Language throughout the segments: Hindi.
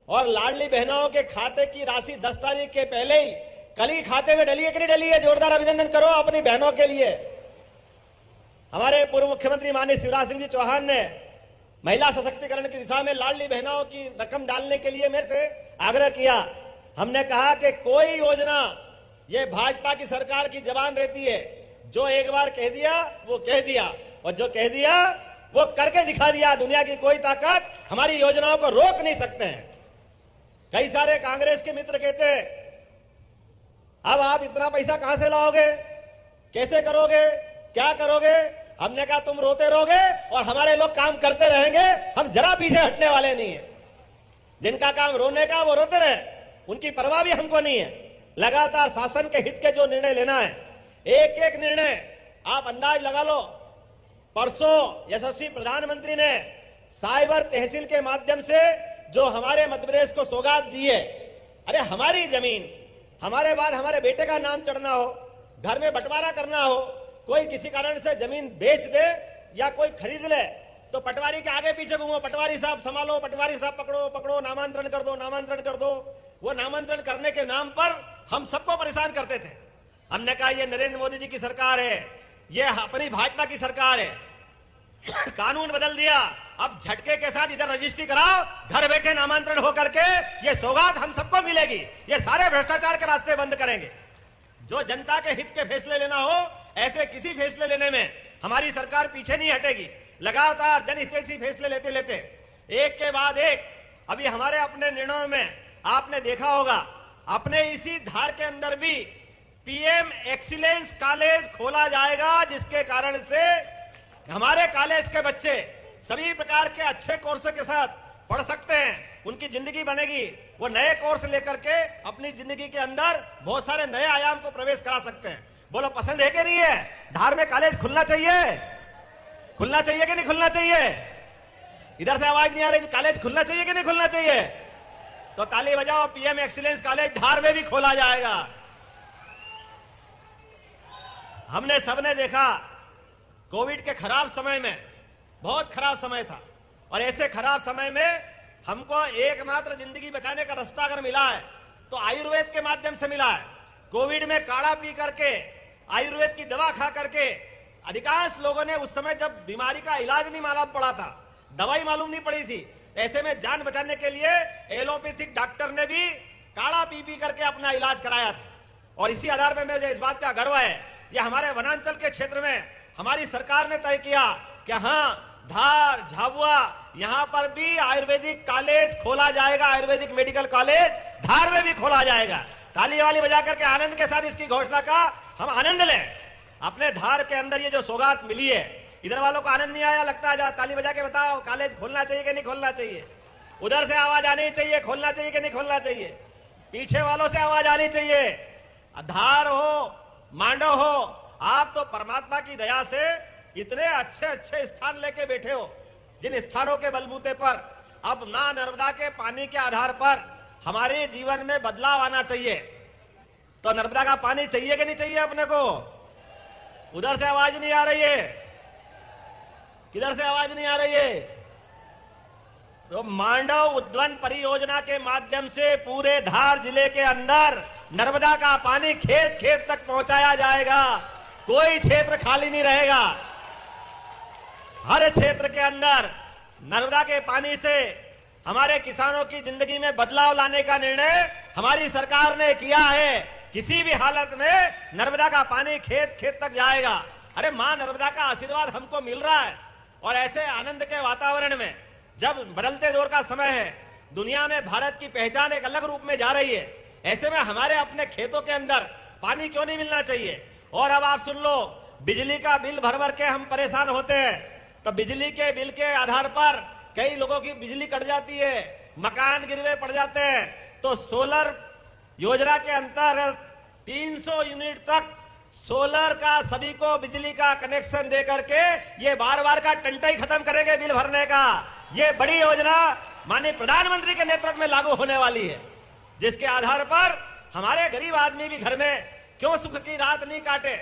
और लाडली बहनों के खाते की राशि 10 तारीख के पहले ही कल ही खाते में डली है कि नहीं डली है? जोरदार अभिनंदन करो अपनी बहनों के लिए। हमारे पूर्व मुख्यमंत्री माननीय शिवराज सिंह जी चौहान ने महिला सशक्तिकरण की दिशा में लाडली बहनों की रकम डालने के लिए मेरे से आग्रह किया। हमने कहा कि कोई योजना ये भाजपा की सरकार की जबान रहती है, जो एक बार कह दिया वो कह दिया, और जो कह दिया वो करके दिखा दिया। दुनिया की कोई ताकत हमारी योजनाओं को रोक नहीं सकते हैं। कई सारे कांग्रेस के मित्र कहते हैं अब आप इतना पैसा कहां से लाओगे, कैसे करोगे, क्या करोगे? हमने कहा तुम रोते रहोगे और हमारे लोग काम करते रहेंगे, हम जरा पीछे हटने वाले नहीं है। जिनका काम रोने का वो रोते रहे, उनकी परवाह भी हमको नहीं है। लगातार शासन के हित के जो निर्णय लेना है, एक एक निर्णय आप अंदाज लगा लो। परसों यशस्वी प्रधानमंत्री ने साइबर तहसील के माध्यम से जो हमारे मध्य प्रदेश को सौगात दी है, अरे हमारी जमीन हमारे बाद हमारे बेटे का नाम चढ़ना हो, घर में बंटवारा करना हो, कोई किसी कारण से जमीन बेच दे या कोई खरीद ले तो पटवारी के आगे पीछे घूमो, पटवारी साहब संभालो, पटवारी साहब पकड़ो पकड़ो, नामांतरण कर दो, नामांतरण कर दो। वो नामांतरण करने के नाम पर हम सबको परेशान करते थे। हमने कहा ये नरेंद्र मोदी जी की सरकार है, ये अपनी भाजपा की सरकार है। कानून बदल दिया, अब झटके के साथ इधर रजिस्ट्री कराओ, घर बैठे नामांतरण होकर के ये सौगात हम सबको मिलेगी। ये सारे भ्रष्टाचार के रास्ते बंद करेंगे। जो जनता के हित के फैसले लेना हो, ऐसे किसी फैसले लेने में हमारी सरकार पीछे नहीं हटेगी। लगातार जनहितैषी फैसले लेते लेते एक के बाद एक, अभी हमारे अपने निर्णयों में आपने देखा होगा, अपने इसी धार के अंदर भी पीएम एक्सीलेंस कॉलेज खोला जाएगा, जिसके कारण से हमारे कॉलेज के बच्चे सभी प्रकार के अच्छे कोर्स के साथ पढ़ सकते हैं, उनकी जिंदगी बनेगी। वो नए कोर्स लेकर के अपनी जिंदगी के अंदर बहुत सारे नए आयाम को प्रवेश करा सकते हैं। बोलो पसंद है कि नहीं है? धार में कॉलेज खुलना चाहिए, खुलना चाहिए कि नहीं खुलना चाहिए? इधर से आवाज नहीं आ रही, कॉलेज खुलना चाहिए कि नहीं खुलना चाहिए? तो ताली बजाओ, पीएम एक्सीलेंस कॉलेज धार में भी खोला जाएगा। हमने सबने देखा कोविड के खराब समय में, बहुत खराब समय था, और ऐसे खराब समय में हमको एकमात्र जिंदगी बचाने का रास्ता अगर मिला है तो आयुर्वेद के माध्यम से मिला है। कोविड में काढ़ा पी करके, आयुर्वेद की दवा खा करके अधिकांश लोगों ने, उस समय जब बीमारी का इलाज नहीं मालूम पड़ा था, दवाई मालूम नहीं पड़ी थी, ऐसे में जान बचाने के लिए एलोपैथिक डॉक्टर ने भी काढ़ा पी पी करके अपना इलाज कराया था। और इसी आधार पर मुझे इस बात का गर्व है, यह हमारे वनांचल के क्षेत्र में हमारी सरकार ने तय किया कि हाँ, धार झाबुआ यहां पर भी आयुर्वेदिक कॉलेज खोला जाएगा, आयुर्वेदिक मेडिकल कॉलेज धार में भी खोला जाएगा। ताली वाली बजा करके आनंद के साथ इसकी घोषणा का हम आनंद लें। अपने धार के अंदर ये जो सौगात मिली है, इधर वालों को आनंद नहीं आया लगता है? ताली बजा के बताओ, कॉलेज खोलना चाहिए कि नहीं खोलना चाहिए? उधर से आवाज आनी चाहिए, खोलना चाहिए कि नहीं खोलना चाहिए? पीछे वालों से आवाज आनी चाहिए। धार हो, मांडव हो, आप तो परमात्मा की दया से इतने अच्छे अच्छे स्थान लेके बैठे हो, जिन स्थानों के बलबूते पर अब ना नर्मदा के पानी के आधार पर हमारे जीवन में बदलाव आना चाहिए। तो नर्मदा का पानी चाहिए कि नहीं चाहिए अपने को? उधर से आवाज नहीं आ रही है, किधर से आवाज नहीं आ रही है? तो मांडव उद्वन परियोजना के माध्यम से पूरे धार जिले के अंदर नर्मदा का पानी खेत खेत तक पहुंचाया जाएगा। कोई क्षेत्र खाली नहीं रहेगा। हर क्षेत्र के अंदर नर्मदा के पानी से हमारे किसानों की जिंदगी में बदलाव लाने का निर्णय हमारी सरकार ने किया है। किसी भी हालत में नर्मदा का पानी खेत खेत तक जाएगा। अरे मां नर्मदा का आशीर्वाद हमको मिल रहा है। और ऐसे आनंद के वातावरण में, जब बदलते दौर का समय है, दुनिया में भारत की पहचान एक अलग रूप में जा रही है, ऐसे में हमारे अपने खेतों के अंदर पानी क्यों नहीं मिलना चाहिए? और अब आप सुन लो, बिजली का बिल भर भर के हम परेशान होते हैं, तो बिजली के बिल के आधार पर कई लोगों की बिजली कट जाती है, मकान गिरवे पड़ जाते हैं। तो सोलर योजना के अंतर्गत 300 यूनिट तक सोलर का सभी को बिजली का कनेक्शन दे करके ये बार बार का टंटा ही खत्म करेंगे बिल भरने का। ये बड़ी योजना माननीय प्रधानमंत्री के नेतृत्व में लागू होने वाली है, जिसके आधार पर हमारे गरीब आदमी भी घर में क्यों सुख की रात नहीं काटे,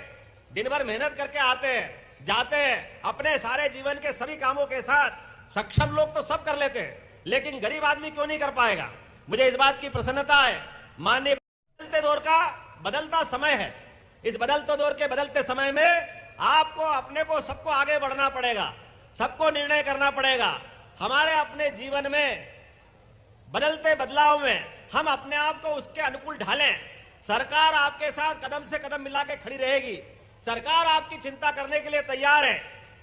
दिन भर मेहनत करके आते हैं जाते हैं, अपने सारे जीवन के सभी कामों के साथ। सक्षम लोग तो सब कर लेते हैं, लेकिन गरीब आदमी क्यों नहीं कर पाएगा? मुझे इस बात की प्रसन्नता है, माननीय बदलते दौर का बदलता समय है। इस बदलते दौर के बदलते समय में आपको अपने को सबको आगे बढ़ना पड़ेगा, सबको निर्णय करना पड़ेगा। हमारे अपने जीवन में बदलते बदलाव में हम अपने आप को उसके अनुकूल ढालें। सरकार आपके साथ कदम से कदम मिला के खड़ी रहेगी, सरकार आपकी चिंता करने के लिए तैयार है।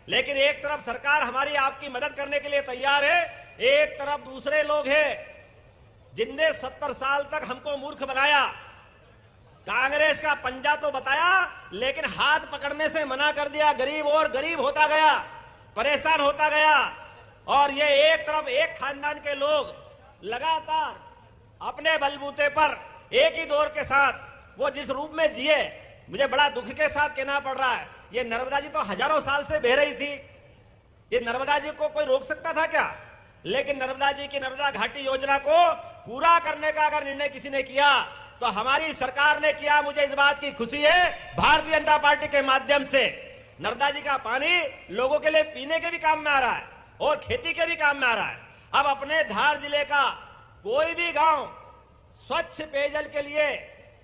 लेकिन एक तरफ सरकार हमारी आपकी मदद करने के लिए तैयार है, एक तरफ दूसरे लोग हैं जिनने 70 साल तक हमको मूर्ख बनाया। कांग्रेस का पंजा तो बताया, लेकिन हाथ पकड़ने से मना कर दिया। गरीब और गरीब होता गया, परेशान होता गया। और ये एक तरफ एक खानदान के लोग लगातार अपने बलबूते पर एक ही दौर के साथ वो जिस रूप में जिए, मुझे बड़ा दुख के साथ कहना पड़ रहा है। ये नर्मदा जी तो हजारों साल से बह रही थी, ये नर्मदा जी को कोई रोक सकता था क्या? लेकिन नर्मदा जी की नर्मदा घाटी योजना को पूरा करने का अगर निर्णय किसी ने किया तो हमारी सरकार ने किया। मुझे इस बात की खुशी है, भारतीय जनता पार्टी के माध्यम से नर्मदा जी का पानी लोगों के लिए पीने के भी काम में आ रहा है और खेती के भी काम में आ रहा है। अब अपने धार जिले का कोई भी गांव स्वच्छ पेयजल के लिए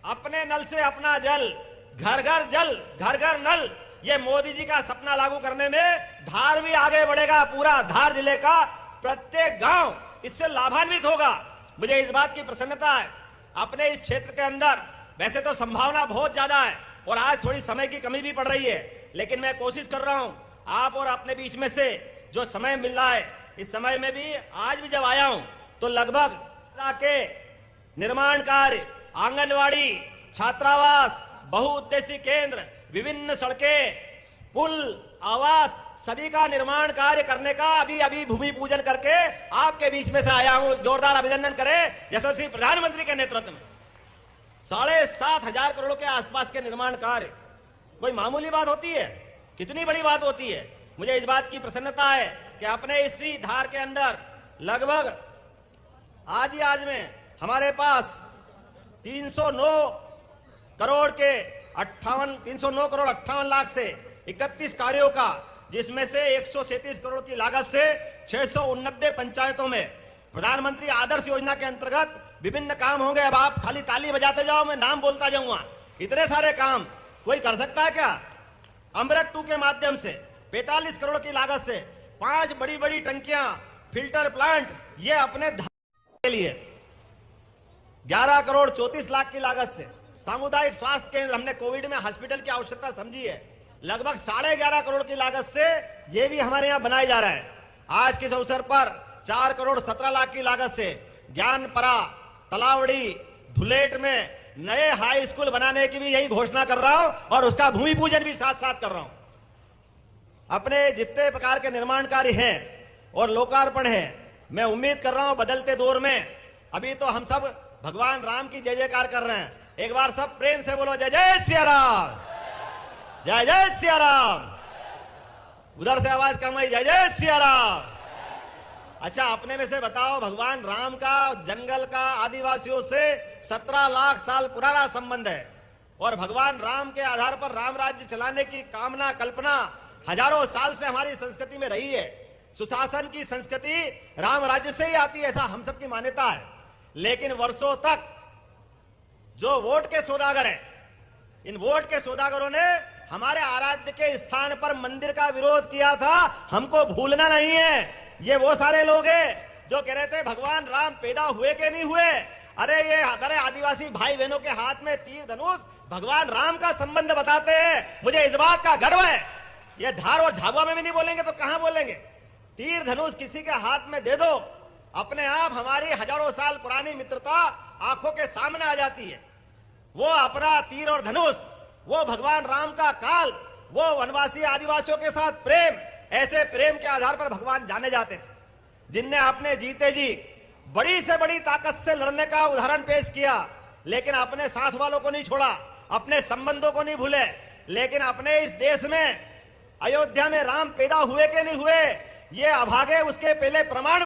अपने नल से अपना जल, घर घर जल, घर घर नल, ये मोदी जी का सपना लागू करने में धार भी आगे बढ़ेगा। पूरा धार जिले का प्रत्येक गांव इससे लाभान्वित होगा। मुझे इस बात की प्रसन्नता है। अपने इस क्षेत्र के अंदर वैसे तो संभावना बहुत ज्यादा है और आज थोड़ी समय की कमी भी पड़ रही है, लेकिन मैं कोशिश कर रहा हूं आप और अपने बीच में से जो समय मिल रहा है, इस समय में भी आज भी जब आया हूं तो लगभग के निर्माण कार्य, आंगनवाड़ी, छात्रावास, बहुउद्देशीय केंद्र, विभिन्न सड़कें, पुल, आवास, सभी का निर्माण कार्य करने का अभी भूमि पूजन करके आपके बीच में से आया हूं। जोरदार अभिनंदन करें यशस्वी प्रधानमंत्री के नेतृत्व में। 7,500 करोड़ के आसपास के निर्माण कार्य कोई मामूली बात होती है? कितनी बड़ी बात होती है। मुझे इस बात की प्रसन्नता है कि अपने इसी धार के अंदर लगभग आज ही आज में हमारे पास 309 करोड़ 58 लाख से 31 कार्यों का, जिसमें से 137 करोड़ की लागत से 689 पंचायतों में प्रधानमंत्री आदर्श योजना के अंतर्गत विभिन्न काम होंगे। अब आप खाली ताली बजाते जाओ, मैं नाम बोलता जाऊंगा। इतने सारे काम कोई कर सकता है क्या? अमृत 2 के माध्यम से 45 करोड़ की लागत से 5 बड़ी बड़ी टंकियां, फिल्टर प्लांट, ये अपने के लिए 11 करोड़ 34 लाख की लागत से सामुदायिक स्वास्थ्य केंद्र, हमने कोविड में हॉस्पिटल की आवश्यकता समझी है, लगभग 11.5 करोड़ की लागत से ये भी हमारे यहां बनाया जा रहा है। आज के इस अवसर पर 4 करोड़ 17 लाख की लागत से ज्ञानपरा, तलावड़ी, धुलेट में नए हाई स्कूल बनाने की भी यही घोषणा कर रहा हूं और उसका भूमि पूजन भी साथ साथ कर रहा हूं। अपने जितने प्रकार के निर्माण कार्य हैं और लोकार्पण है, मैं उम्मीद कर रहा हूं बदलते दौर में, अभी तो हम सब भगवान राम की जय जयकार कर रहे हैं, एक बार सब प्रेम से बोलो जय जय सिया राम, जय जय सिया राम। उधर से आवाज कम आई, जय जय सिया राम। अच्छा, अपने में से बताओ, भगवान राम का जंगल का आदिवासियों से 17 लाख साल पुराना संबंध है और भगवान राम के आधार पर राम राज्य चलाने की कामना, कल्पना हजारों साल से हमारी संस्कृति में रही है। सुशासन की संस्कृति राम राज्य से ही आती है, ऐसा हम सबकी मान्यता है। लेकिन वर्षों तक जो वोट के सौदागर हैं, इन वोट के सौदागरों ने हमारे आराध्य के स्थान पर मंदिर का विरोध किया था। हमको भूलना नहीं है। ये वो सारे लोग हैं जो कह रहे थे भगवान राम पैदा हुए के नहीं हुए। अरे ये हमारे आदिवासी भाई बहनों के हाथ में तीर धनुष भगवान राम का संबंध बताते हैं। मुझे इस बात का गर्व है। ये धार और झाबुआ में भी नहीं बोलेंगे तो कहां बोलेंगे? तीर धनुष किसी के हाथ में दे दो, अपने आप हमारी हजारों साल पुरानी मित्रता आंखों के सामने आ जाती है। वो अपना तीर और धनुष, वो भगवान राम का काल, वो वनवासी आदिवासियों के साथ प्रेम, ऐसे प्रेम के आधार पर भगवान जाने जाते थे, जिनने अपने जीते जी बड़ी से बड़ी ताकत से लड़ने का उदाहरण पेश किया, लेकिन अपने साथ वालों को नहीं छोड़ा, अपने संबंधों को नहीं भूले। लेकिन अपने इस देश में अयोध्या में राम पैदा हुए के नहीं हुए, ये अभागे उसके पहले प्रमाण